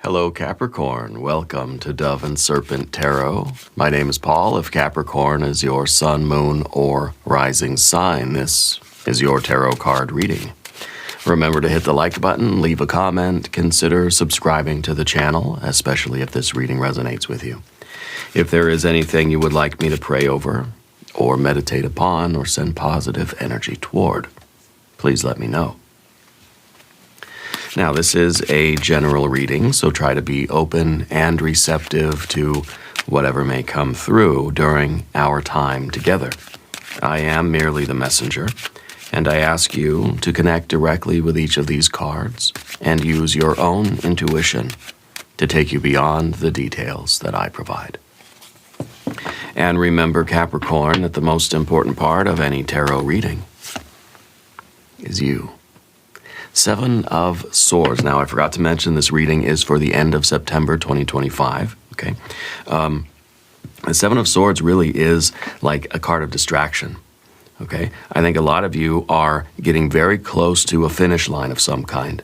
Hello Capricorn, welcome to Dove and Serpent Tarot. My name is Paul. If Capricorn is your sun, moon, or rising sign, this is your tarot card reading. Remember to hit the like button, leave a comment, consider subscribing to the channel, especially if this reading resonates with you. If there is anything you would like me to pray over, or meditate upon, or send positive energy toward, please let me know. Now, this is a general reading, so try to be open and receptive to whatever may come through during our time together. I am merely the messenger, and I ask you to connect directly with each of these cards and use your own intuition to take you beyond the details that I provide. And remember, Capricorn, that the most important part of any tarot reading is you. Seven of Swords. Now, I forgot to mention this reading is for the end of September 2025. Okay. The Seven of Swords really is like a card of distraction. Okay. I think a lot of you are getting very close to a finish line of some kind.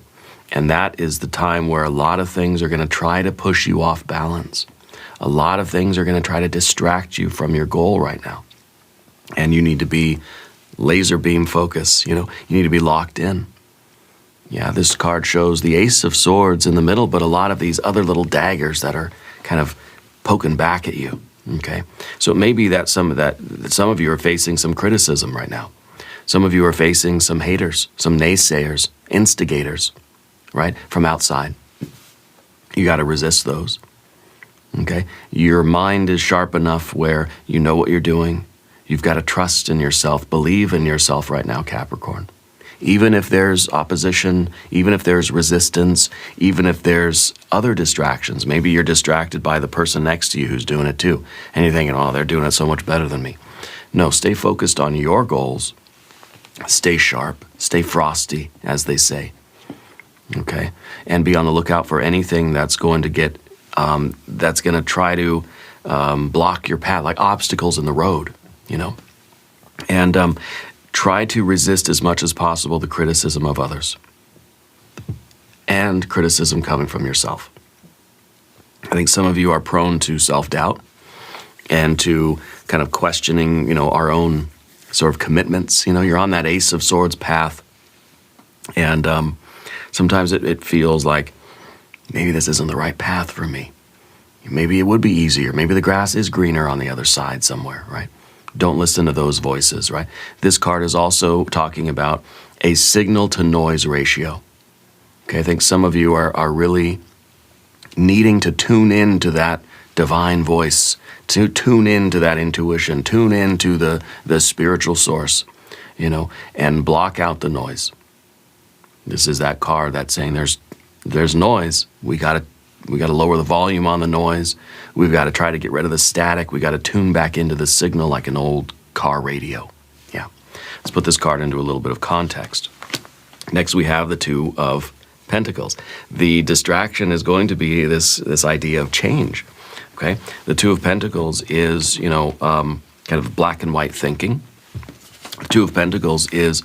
And that is the time where a lot of things are going to try to push you off balance. A lot of things are going to try to distract you from your goal right now. And you need to be laser beam focus. You need to be locked in. Yeah, this card shows the Ace of Swords in the middle, but a lot of these other little daggers that are kind of poking back at you, okay? So it may be that some of you are facing some criticism right now. Some of you are facing some haters, some naysayers, instigators, right, from outside. You got to resist those, okay? Your mind is sharp enough where you know what you're doing. You've got to trust in yourself, believe in yourself right now, Capricorn. Even if there's opposition, even if there's resistance, even if there's other distractions. Maybe you're distracted by the person next to you who's doing it too. And you're thinking, oh, they're doing it so much better than me. No, stay focused on your goals. Stay sharp. Stay frosty, as they say. Okay? And be on the lookout for anything that's going to get, that's going to try to block your path, like obstacles in the road, And try to resist as much as possible the criticism of others and criticism coming from yourself. I think some of you are prone to self-doubt and to kind of questioning, our own sort of commitments. You're on that Ace of Swords path, and sometimes it feels like maybe this isn't the right path for me. Maybe it would be easier. Maybe the grass is greener on the other side somewhere, right? Don't listen to those voices, right? This card is also talking about a signal to noise ratio. Okay, I think some of you are really needing to tune in to that divine voice, to tune into that intuition, tune into the spiritual source, and block out the noise. This is that card that's saying there's noise. We got to lower the volume on the noise. We've got to try to get rid of the static. We got to tune back into the signal like an old car radio. Yeah. Let's put this card into a little bit of context. Next, we have the Two of Pentacles. The distraction is going to be this idea of change. Okay. The Two of Pentacles is, kind of black and white thinking. The Two of Pentacles is,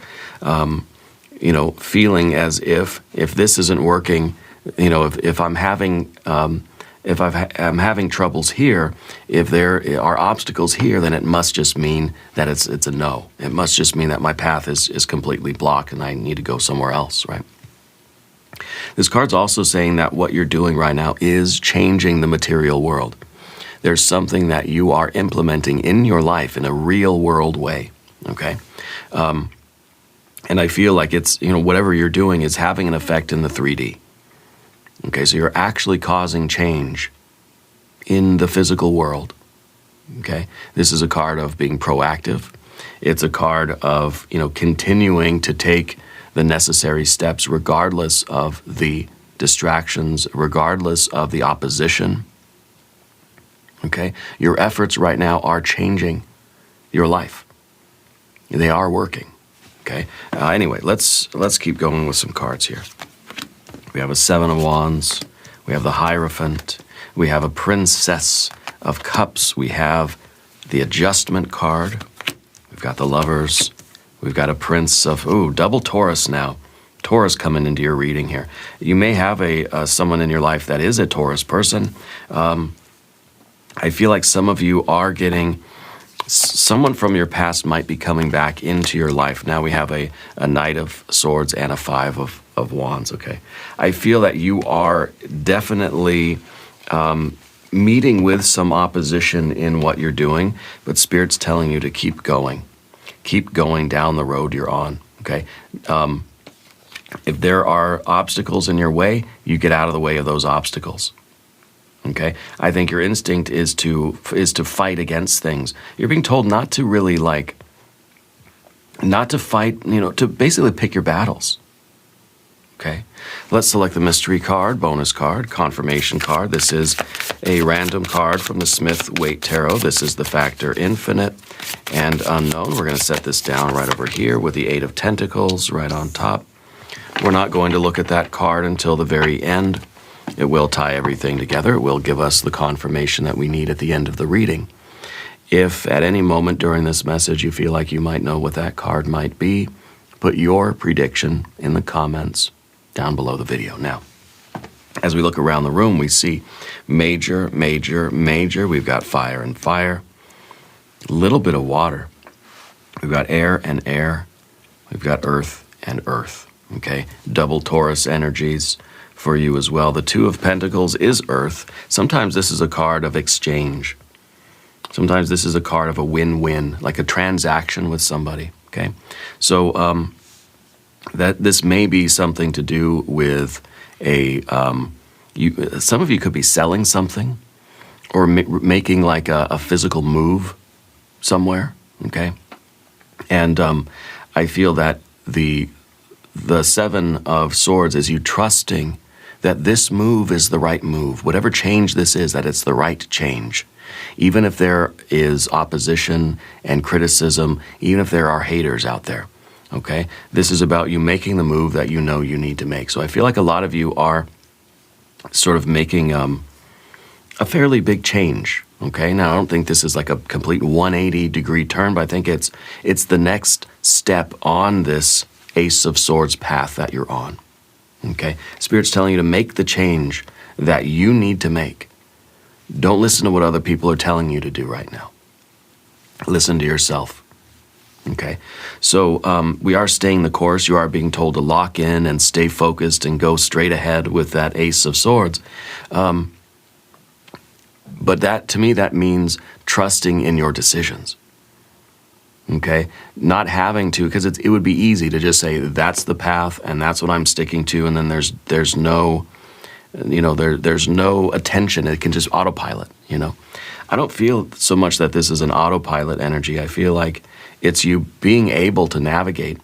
feeling as if this isn't working, if I'm having I'm having troubles here, if there are obstacles here, then it must just mean that it's a no. It must just mean that my path is completely blocked and I need to go somewhere else, right? This card's also saying that what you're doing right now is changing the material world. There's something that you are implementing in your life in a real world way, okay? And I feel like it's, whatever you're doing is having an effect in the 3D. Okay, so you're actually causing change in the physical world. Okay, this is a card of being proactive. It's a card of, continuing to take the necessary steps regardless of the distractions, regardless of the opposition. Okay, your efforts right now are changing your life. They are working. Okay, anyway, let's keep going with some cards here. We have a Seven of Wands, we have the Hierophant, we have a Princess of Cups, we have the Adjustment card, we've got the Lovers, we've got a Prince of, double Taurus now. Taurus coming into your reading here. You may have someone in your life that is a Taurus person. I feel like some of you are getting, someone from your past might be coming back into your life. Now we have a Knight of Swords and a Five of Wands, okay? I feel that you are definitely meeting with some opposition in what you're doing, but Spirit's telling you to keep going. Keep going down the road you're on, okay? If there are obstacles in your way, you get out of the way of those obstacles. Okay, I think your instinct is to fight against things. You're being told not to really not to fight, to basically pick your battles. Okay, let's select the mystery card, bonus card, confirmation card. This is a random card from the Smith-Waite Tarot. This is the factor infinite and unknown. We're going to set this down right over here with the Eight of Pentacles right on top. We're not going to look at that card until the very end. It will tie everything together. It will give us the confirmation that we need at the end of the reading. If at any moment during this message you feel like you might know what that card might be, put your prediction in the comments down below the video. Now, as we look around the room, we see major, major, major. We've got fire and fire, a little bit of water. We've got air and air. We've got earth and earth, okay? Double Taurus energies for you as well. The Two of Pentacles is earth. Sometimes this is a card of exchange. Sometimes this is a card of a win-win, like a transaction with somebody, okay? So that this may be something to do with some of you could be selling something or making like a physical move somewhere, okay? And I feel that the Seven of Swords is you trusting that this move is the right move. Whatever change this is, that it's the right change. Even if there is opposition and criticism, even if there are haters out there, okay? This is about you making the move that you know you need to make. So I feel like a lot of you are sort of making a fairly big change, okay? Now, I don't think this is like a complete 180-degree turn, but I think it's the next step on this Ace of Swords path that you're on, okay? Spirit's telling you to make the change that you need to make. Don't listen to what other people are telling you to do right now. Listen to yourself, okay? So we are staying the course. You are being told to lock in and stay focused and go straight ahead with that Ace of Swords. But that, to me, that means trusting in your decisions. Okay, not having to, because it would be easy to just say that's the path and that's what I'm sticking to, and then there's no, there's no attention. It can just autopilot. I don't feel so much that this is an autopilot energy. I feel like it's you being able to navigate,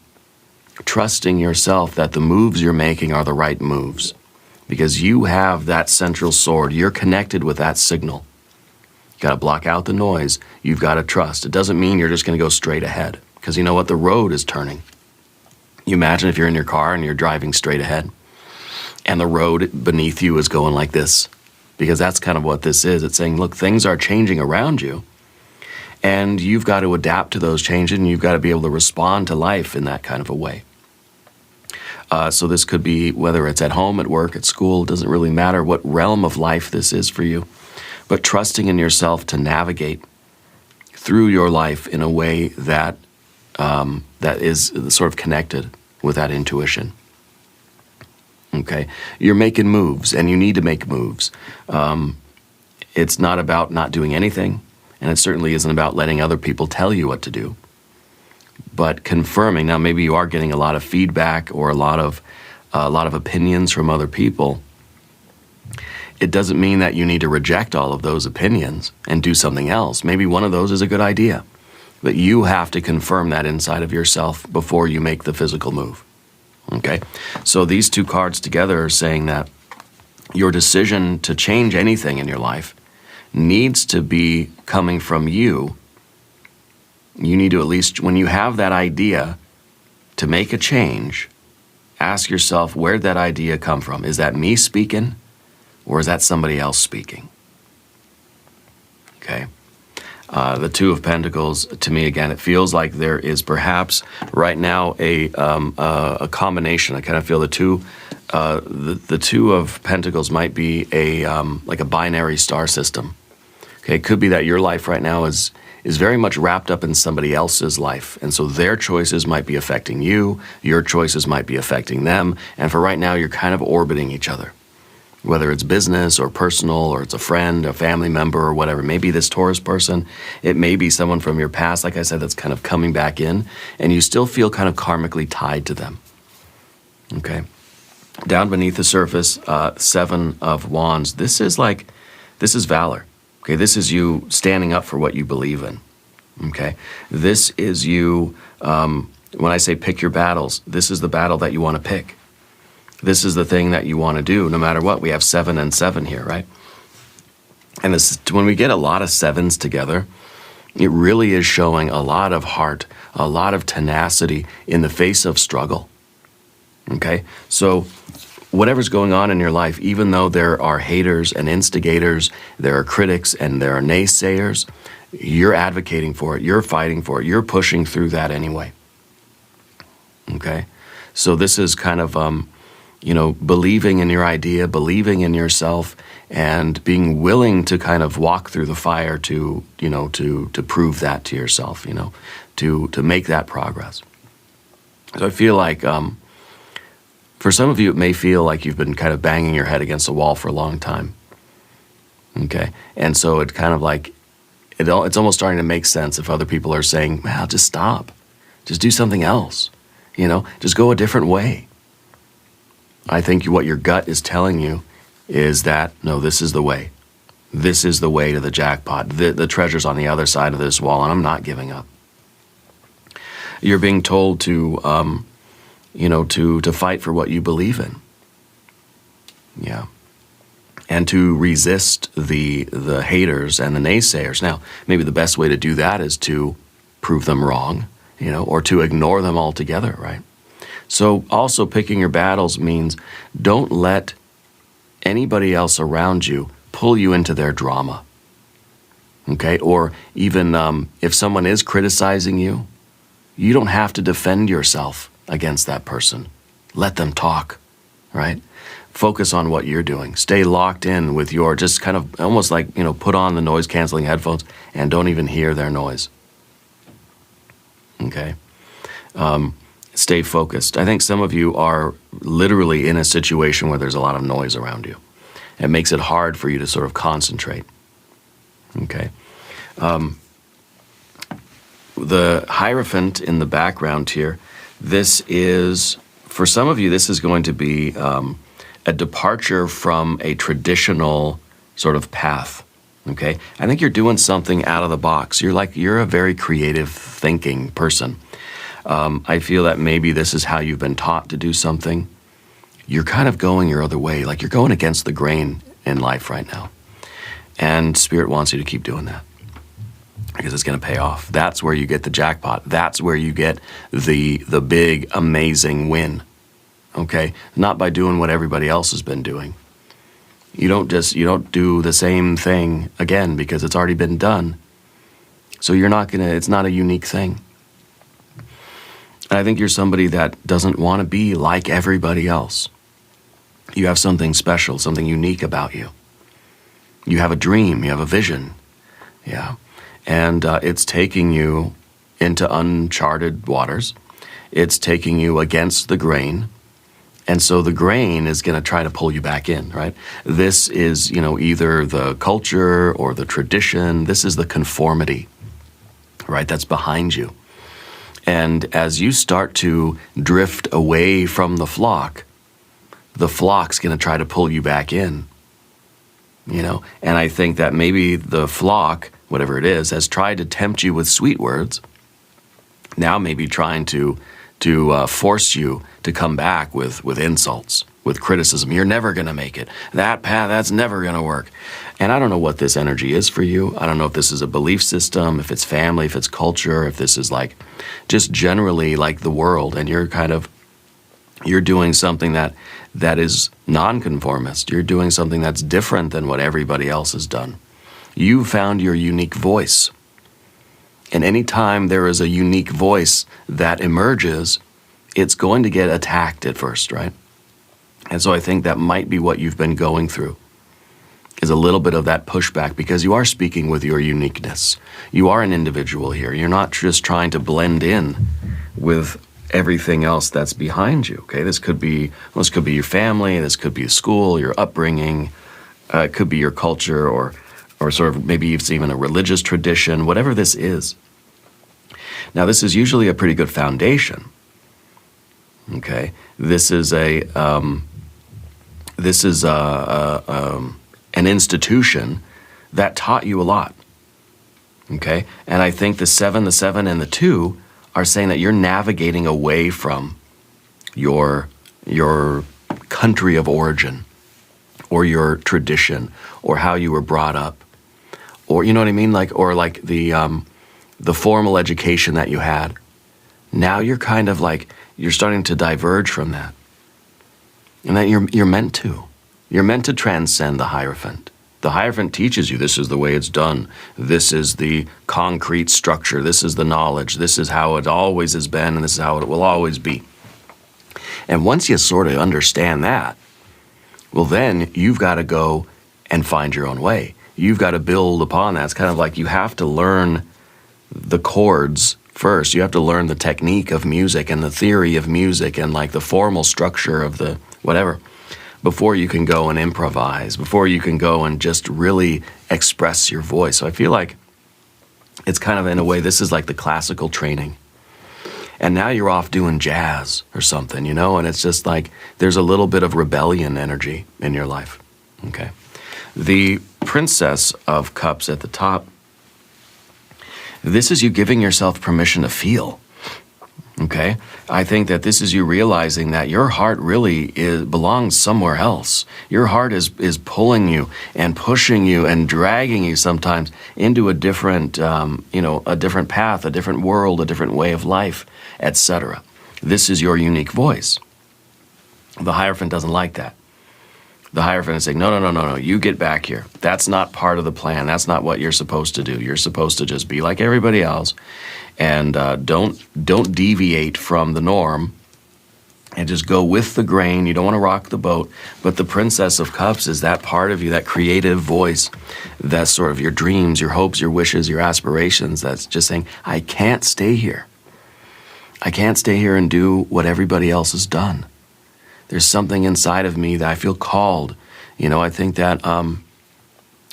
trusting yourself that the moves you're making are the right moves, because you have that central sword. You're connected with that signal. You got to block out the noise. You've got to trust. It doesn't mean you're just going to go straight ahead, because you know what? The road is turning. You imagine if you're in your car and you're driving straight ahead and the road beneath you is going like this, because that's kind of what this is. It's saying, look, things are changing around you and you've got to adapt to those changes, and you've got to be able to respond to life in that kind of a way. So this could be whether it's at home, at work, at school. It doesn't really matter what realm of life this is for you. But trusting in yourself to navigate through your life in a way that that is sort of connected with that intuition. Okay, you're making moves, and you need to make moves. It's not about not doing anything, and it certainly isn't about letting other people tell you what to do. But confirming, now maybe you are getting a lot of feedback or a lot of opinions from other people. It doesn't mean that you need to reject all of those opinions and do something else. Maybe one of those is a good idea, but you have to confirm that inside of yourself before you make the physical move, okay? So these two cards together are saying that your decision to change anything in your life needs to be coming from you. You need to, at least when you have that idea to make a change, ask yourself, where'd that idea come from? Is that me speaking? Or is that somebody else speaking? Okay. The Two of Pentacles, to me, again, it feels like there is perhaps right now a combination. I kind of feel the Two of Pentacles might be like a binary star system. Okay, it could be that your life right now is very much wrapped up in somebody else's life, and so their choices might be affecting you, your choices might be affecting them, and for right now, you're kind of orbiting each other. Whether it's business or personal, or it's a friend, a family member, or whatever. Maybe this Taurus person, it may be someone from your past, like I said, that's kind of coming back in, and you still feel kind of karmically tied to them. Okay? Down beneath the surface, Seven of Wands. This is valor. Okay? This is you standing up for what you believe in. Okay? This is you, when I say pick your battles, this is the battle that you want to pick. This is the thing that you want to do no matter what. We have 7 and 7 here, right? And when we get a lot of 7s together, it really is showing a lot of heart, a lot of tenacity in the face of struggle. Okay? So whatever's going on in your life, even though there are haters and instigators, there are critics and there are naysayers, you're advocating for it, you're fighting for it, you're pushing through that anyway. Okay? So this is kind of believing in your idea, believing in yourself, and being willing to kind of walk through the fire to prove that to yourself, to make that progress. So I feel like for some of you, it may feel like you've been kind of banging your head against a wall for a long time. Okay? And so it kind of like, it's almost starting to make sense if other people are saying, well, just stop. Just do something else. Just go a different way. I think what your gut is telling you is that, no, this is the way. This is the way to the jackpot. The treasure's on the other side of this wall, and I'm not giving up. You're being told to fight for what you believe in. Yeah. And to resist the haters and the naysayers. Now, maybe the best way to do that is to prove them wrong, or to ignore them altogether, right? So also picking your battles means don't let anybody else around you pull you into their drama. Okay? Or even if someone is criticizing you, you don't have to defend yourself against that person. Let them talk, right? Focus on what you're doing. Stay locked in with your, just kind of almost like, put on the noise-canceling headphones and don't even hear their noise. Okay? Stay focused. I think some of you are literally in a situation where there's a lot of noise around you. It makes it hard for you to sort of concentrate. Okay. The hierophant in the background here, this is, for some of you, this is going to be a departure from a traditional sort of path. Okay. I think you're doing something out of the box. You're a very creative thinking person. I feel that maybe this is how you've been taught to do something. You're kind of going your other way, like you're going against the grain in life right now. And Spirit wants you to keep doing that because it's going to pay off. That's where you get the jackpot. That's where you get the big, amazing win. Okay? Not by doing what everybody else has been doing. You don't do the same thing again because it's already been done. So it's not a unique thing. And I think you're somebody that doesn't want to be like everybody else. You have something special, something unique about you. You have a dream, you have a vision. Yeah. And it's taking you into uncharted waters. It's taking you against the grain. And so the grain is going to try to pull you back in, right? This is, either the culture or the tradition. This is the conformity, right? That's behind you. And as you start to drift away from the flock's going to try to pull you back in, And I think that maybe the flock, whatever it is, has tried to tempt you with sweet words, now maybe trying to force you to come back with insults, with criticism. You're never going to make it. That path, that's never going to work. And I don't know what this energy is for you. I don't know if this is a belief system, if it's family, if it's culture, if this is like just generally like the world, and you're doing something that is nonconformist. You're doing something that's different than what everybody else has done. You found your unique voice. And anytime there is a unique voice that emerges, it's going to get attacked at first, right? And so I think that might be what you've been going through, is a little bit of that pushback, because you are speaking with your uniqueness. You are an individual here. You're not just trying to blend in with everything else that's behind you, okay? This could be your family, this could be school, your upbringing, it could be your culture, or sort of maybe it's even a religious tradition, whatever this is. Now, this is usually a pretty good foundation, okay? This is an institution that taught you a lot, okay? And I think the 7, and the 2 are saying that you're navigating away from your country of origin, or your tradition, or how you were brought up, or you know what I mean, like the formal education that you had. Now you're kind of like, you're starting to diverge from that, and that you're meant to. You're meant to transcend the hierophant. The hierophant teaches you this is the way it's done. This is the concrete structure. This is the knowledge. This is how it always has been, and this is how it will always be. And once you sort of understand that, well, then you've got to go and find your own way. You've got to build upon that. It's kind of like you have to learn the chords first. You have to learn the technique of music and the theory of music and like the formal structure of the whatever, before you can go and improvise, before you can go and just really express your voice. So I feel like it's kind of, in a way, this is like the classical training. And now you're off doing jazz or something, you know, and it's just like there's a little bit of rebellion energy in your life, okay? The Princess of Cups at the top, this is you giving yourself permission to feel. Okay, I think that this is you realizing that your heart really belongs somewhere else. Your heart is pulling you and pushing you and dragging you sometimes into a different, a different path, a different world, a different way of life, etc. This is your unique voice. The Hierophant doesn't like that. The Hierophant is saying, no, you get back here. That's not part of the plan. That's not what you're supposed to do. You're supposed to just be like everybody else, and don't deviate from the norm, and just go with the grain. You don't want to rock the boat. But the Princess of Cups is that part of you, that creative voice, that's sort of your dreams, your hopes, your wishes, your aspirations, that's just saying, I can't stay here. I can't stay here and do what everybody else has done. There's something inside of me that I feel called. You know, I think that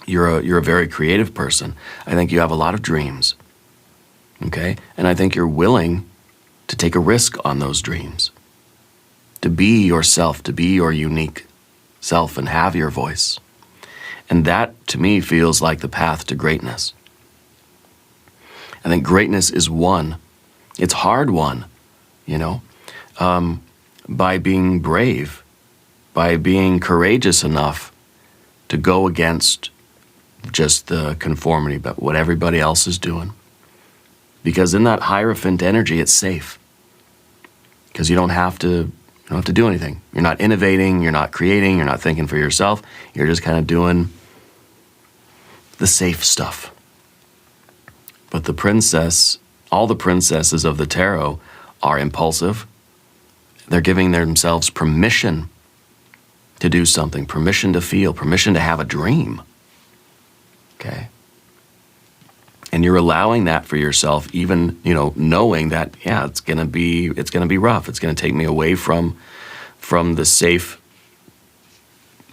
you're a very creative person. I think you have a lot of dreams, okay? And I think you're willing to take a risk on those dreams, to be yourself, to be your unique self and have your voice. And that, to me, feels like the path to greatness. I think greatness is won. It's hard won, you know, by being brave, by being courageous enough to go against just the conformity, but what everybody else is doing. Because in that Hierophant energy, it's safe. Because you don't have to do anything. You're not innovating, you're not creating, you're not thinking for yourself. You're just kind of doing the safe stuff. But the princess, all the princesses of the tarot are impulsive. They're giving themselves permission to do something, permission to feel, permission to have a dream. Okay? And you're allowing that for yourself, even, knowing that, yeah, it's gonna be rough. It's gonna take me away from the safe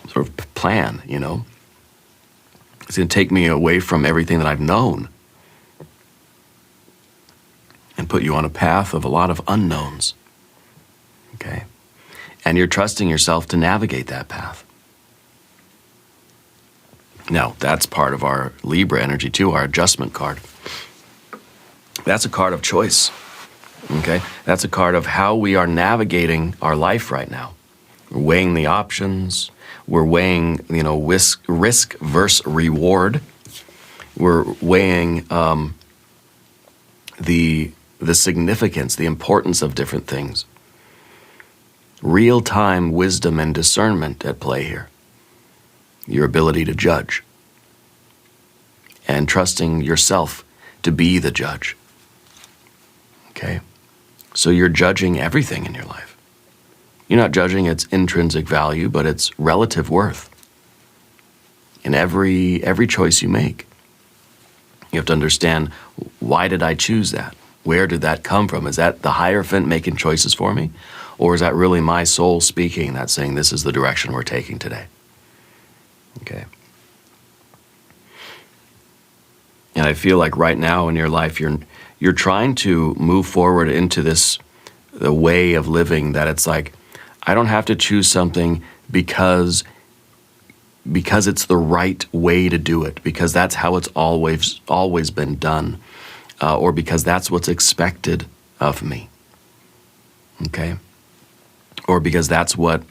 sort of plan, It's gonna take me away from everything that I've known and put you on a path of a lot of unknowns. Okay? And you're trusting yourself to navigate that path. Now, that's part of our Libra energy too, our adjustment card. That's a card of choice. Okay? That's a card of how we are navigating our life right now. We're weighing the options. We're weighing, risk versus reward. We're weighing the significance, the importance of different things. Real-time wisdom and discernment at play here. Your ability to judge. And trusting yourself to be the judge. Okay? So you're judging everything in your life. You're not judging its intrinsic value, but its relative worth in every choice you make. You have to understand, why did I choose that? Where did that come from? Is that the hierophant making choices for me? Or is that really my soul speaking, that's saying this is the direction we're taking today? Okay. And I feel like right now in your life, you're trying to move forward into the way of living that it's like, I don't have to choose something because it's the right way to do it, because that's how it's always been done, or because that's what's expected of me. Okay? Or because that's what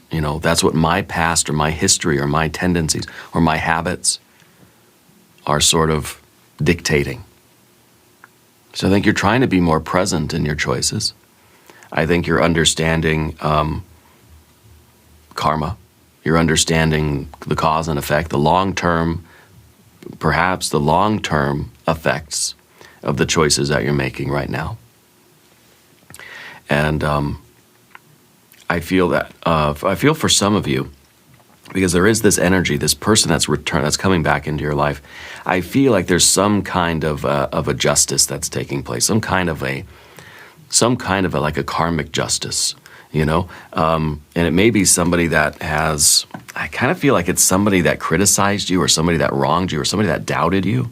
my past or my history or my tendencies or my habits are sort of dictating. So I think you're trying to be more present in your choices. I think you're understanding karma. You're understanding the cause and effect, perhaps the long-term effects of the choices that you're making right now. And I feel for some of you, because there is this energy, this person that's coming back into your life. I feel like there's some kind of a justice that's taking place, some kind of a like a karmic justice, and it may be somebody that I kind of feel like it's somebody that criticized you or somebody that wronged you or somebody that doubted you.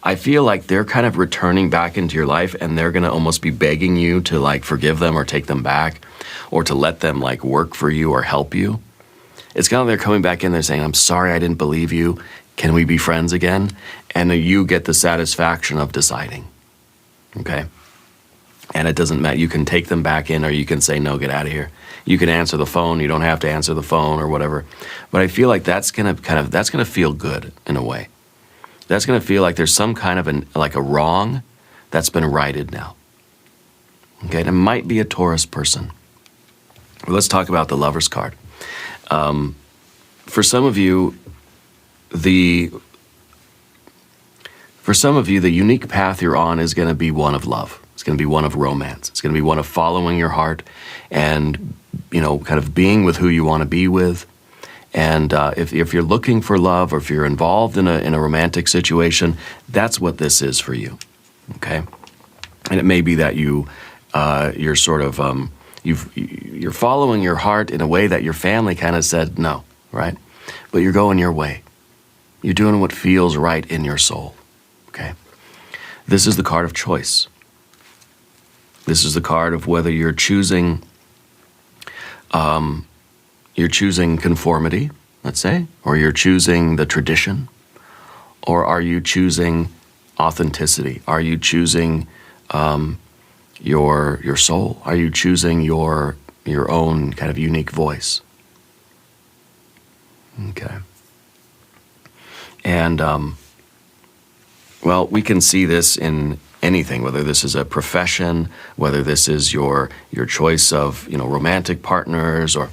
I feel like they're kind of returning back into your life, and they're going to almost be begging you to like forgive them or take them back, or to let them like work for you or help you. It's kind of they're coming back in there saying, I'm sorry I didn't believe you. Can we be friends again? And you get the satisfaction of deciding. Okay? And it doesn't matter. You can take them back in, or you can say, no, get out of here. You can answer the phone. You don't have to answer the phone or whatever. But I feel like that's going to feel good in a way. That's going to feel like there's some kind of a wrong that's been righted now. Okay? And it might be a Taurus person. Well, let's talk about the Lover's card. For some of you, the unique path you're on is going to be one of love. It's going to be one of romance. It's going to be one of following your heart and, kind of being with who you want to be with. And if you're looking for love, or if you're involved in a romantic situation, that's what this is for you. Okay? And it may be that you're sort of you're following your heart in a way that your family kind of said no, right? But you're going your way. You're doing what feels right in your soul. Okay? This is the card of choice. This is the card of whether you're choosing conformity, let's say, or you're choosing the tradition, or are you choosing authenticity? Are you choosing your soul? Are you choosing your own kind of unique voice? Okay. And well, we can see this in anything, whether this is a profession, whether this is your choice of romantic partners, or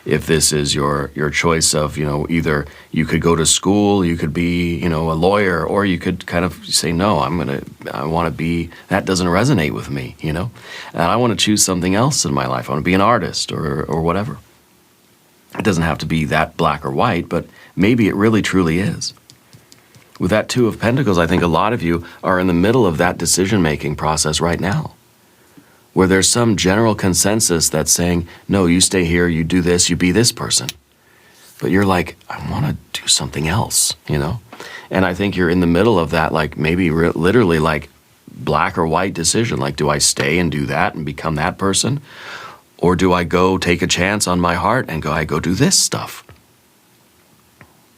if this is your choice of either you could go to school, you could be a lawyer, or you could kind of say no, I want to be, that doesn't resonate with me, and I want to choose something else in my life. I want to be an artist or whatever. It doesn't have to be that black or white, but maybe it really truly is. With that Two of Pentacles, I think a lot of you are in the middle of that decision-making process right now, where there's some general consensus that's saying, no, you stay here, you do this, you be this person. But you're like, I want to do something else, And I think you're in the middle of that, like maybe literally like black or white decision. Like, do I stay and do that and become that person? Or do I go take a chance on my heart and I go do this stuff?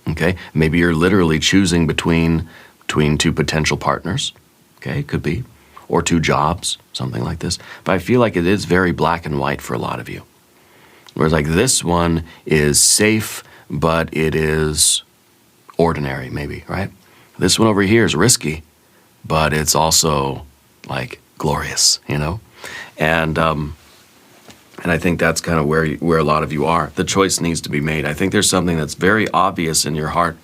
Okay, maybe you're literally choosing between two potential partners. Okay, could be. Or two jobs, something like this. But I feel like it is very black and white for a lot of you. Whereas like this one is safe, but it is ordinary maybe, right? This one over here is risky, but it's also like glorious, And I think that's kind of where a lot of you are. The choice needs to be made. I think there's something that's very obvious in your heart,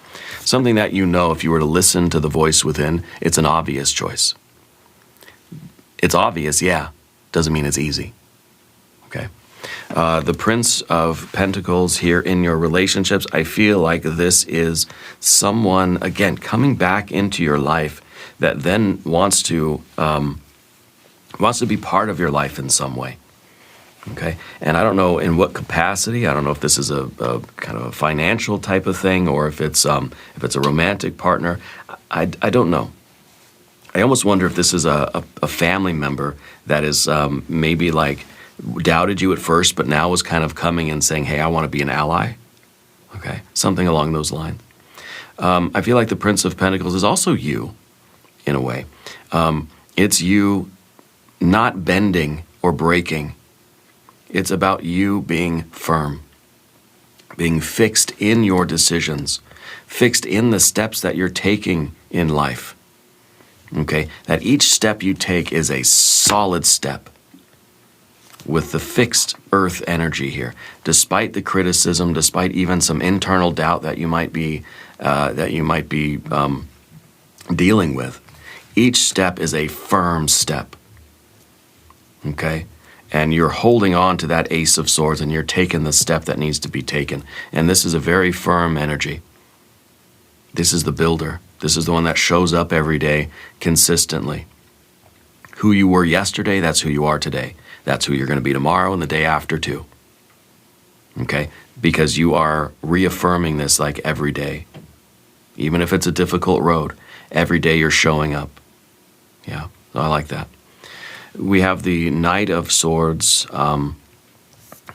something that if you were to listen to the voice within, it's an obvious choice. It's obvious, yeah, doesn't mean it's easy. Okay. The Prince of Pentacles here in your relationships, I feel like this is someone, again, coming back into your life that then wants to be part of your life in some way. Okay, and I don't know in what capacity. I don't know if this is a kind of a financial type of thing, or if it's a romantic partner. I don't know. I almost wonder if this is a family member that is maybe like doubted you at first, but now is kind of coming and saying, "Hey, I want to be an ally." Okay, something along those lines. I feel like the Prince of Pentacles is also you, in a way. It's you not bending or breaking. It's about you being firm, being fixed in your decisions, fixed in the steps that you're taking in life. Okay, that each step you take is a solid step with the fixed earth energy here. Despite the criticism, despite even some internal doubt that you might be dealing with, each step is a firm step. Okay? And you're holding on to that Ace of Swords, and you're taking the step that needs to be taken. And this is a very firm energy. This is the builder. This is the one that shows up every day consistently. Who you were yesterday, that's who you are today. That's who you're going to be tomorrow and the day after too. Okay? Because you are reaffirming this like every day. Even if it's a difficult road, every day you're showing up. Yeah, I like that. We have the Knight of Swords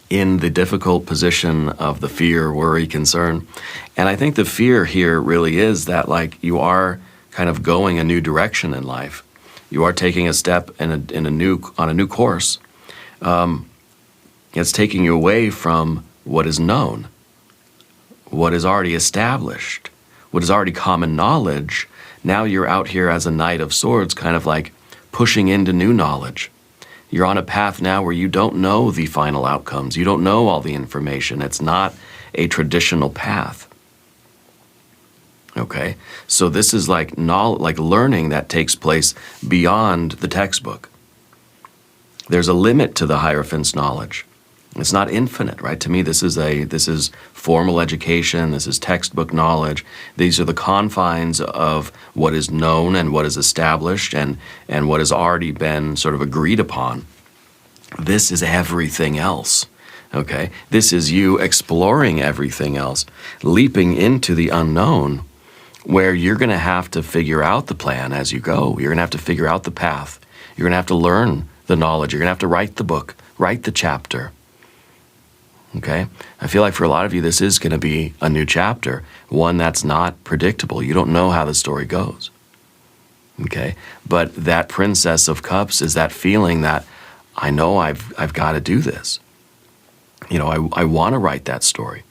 in the difficult position of the fear, worry, concern. And I think the fear here really is that like you are kind of going a new direction in life. You are taking a step on a new course. It's taking you away from what is known, what is already established, what is already common knowledge. Now you're out here as a Knight of Swords, kind of like pushing into new knowledge. You're on a path now where you don't know the final outcomes. You don't know all the information. It's not a traditional path. Okay? So this is like learning that takes place beyond the textbook. There's a limit to the Hierophant's knowledge. It's not infinite, right? To me, this is formal education. This is textbook knowledge. These are the confines of what is known and what is established and what has already been sort of agreed upon. This is everything else, okay? This is you exploring everything else, leaping into the unknown, where you're going to have to figure out the plan as you go. You're going to have to figure out the path. You're going to have to learn the knowledge. You're going to have to write the book, write the chapter. Okay? I feel like for a lot of you, this is going to be a new chapter, one that's not predictable. You don't know how the story goes. Okay? But that Princess of Cups is that feeling that I know I've got to do this. You know, I want to write that story.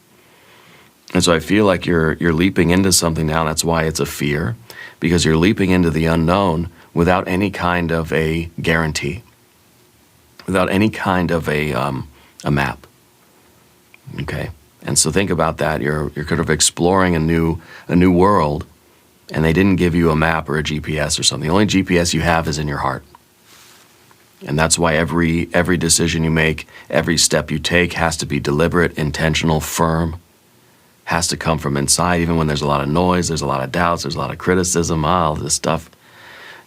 And so I feel like you're leaping into something now. That's why it's a fear, because you're leaping into the unknown without any kind of a guarantee, without any kind of a map. Okay, and so think about that. You're kind of exploring a new world, and they didn't give you a map or a GPS or something. The only GPS you have is in your heart, and that's why every decision you make, every step you take, has to be deliberate, intentional, firm. Has to come from inside, even when there's a lot of noise, there's a lot of doubts, there's a lot of criticism, all this stuff.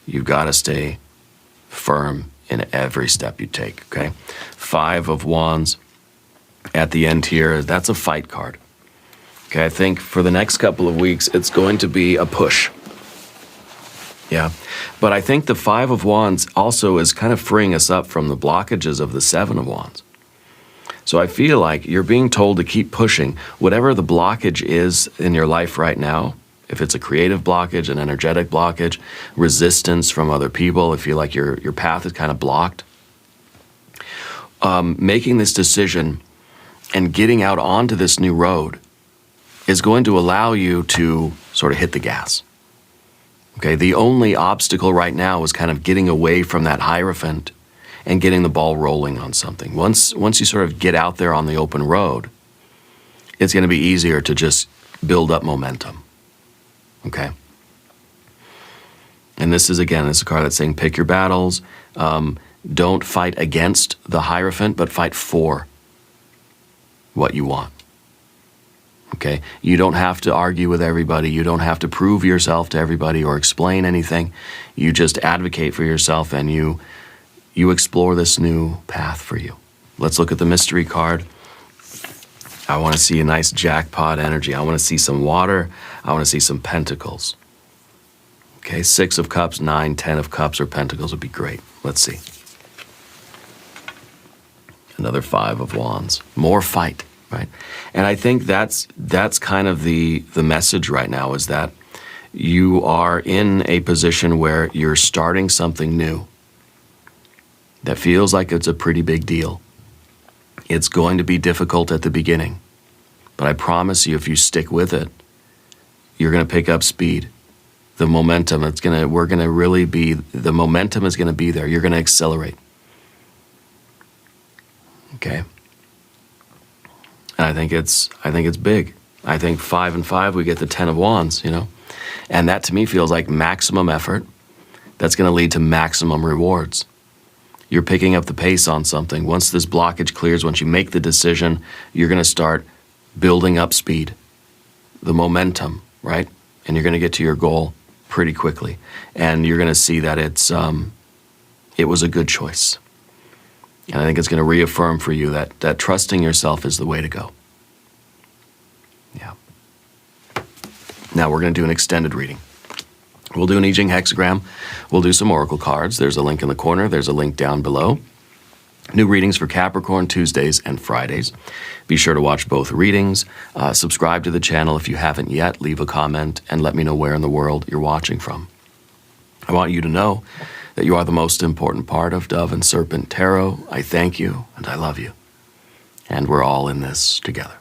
You've got to stay firm in every step you take. Okay, 5 of Wands. At the end here, that's a fight card. Okay, I think for the next couple of weeks, it's going to be a push. Yeah, but I think the 5 of Wands also is kind of freeing us up from the blockages of the 7 of Wands. So I feel like you're being told to keep pushing. Whatever the blockage is in your life right now, if it's a creative blockage, an energetic blockage, resistance from other people, if you feel like your path is kind of blocked, making this decision and getting out onto this new road is going to allow you to sort of hit the gas. Okay, the only obstacle right now is kind of getting away from that Hierophant and getting the ball rolling on something. Once you sort of get out there on the open road, it's going to be easier to just build up momentum. Okay? And this is a card that's saying pick your battles. Don't fight against the hierophant, but fight for what you want. Okay? You don't have to argue with everybody. You don't have to prove yourself to everybody or explain anything. You just advocate for yourself and you explore this new path for you. Let's look at the mystery card. I want to see a nice jackpot energy. I want to see some water. I want to see some pentacles. Okay, 6 of cups, 9, 10 of cups, or pentacles would be great. Let's see. Another 5 of wands. More fight, right? And I think that's kind of the message right now, is that you are in a position where you're starting something new that feels like it's a pretty big deal. It's going to be difficult at the beginning, but I promise you, if you stick with it, you're going to pick up speed. The momentum, the momentum is going to be there. You're going to accelerate. Okay? And I think it's big. I think 5 and 5, we get the 10 of wands, you know? And that to me feels like maximum effort that's going to lead to maximum rewards. You're picking up the pace on something. Once this blockage clears, once you make the decision, you're going to start building up speed, the momentum, right? And you're going to get to your goal pretty quickly. And you're going to see that it was a good choice. And I think it's going to reaffirm for you that trusting yourself is the way to go. Yeah. Now we're going to do an extended reading. We'll do an I Ching hexagram. We'll do some oracle cards. There's a link in the corner. There's a link down below. New readings for Capricorn Tuesdays and Fridays. Be sure to watch both readings. Subscribe to the channel if you haven't yet. Leave a comment and let me know where in the world you're watching from. I want you to know that you are the most important part of Dove and Serpent Tarot. I thank you and I love you. And we're all in this together.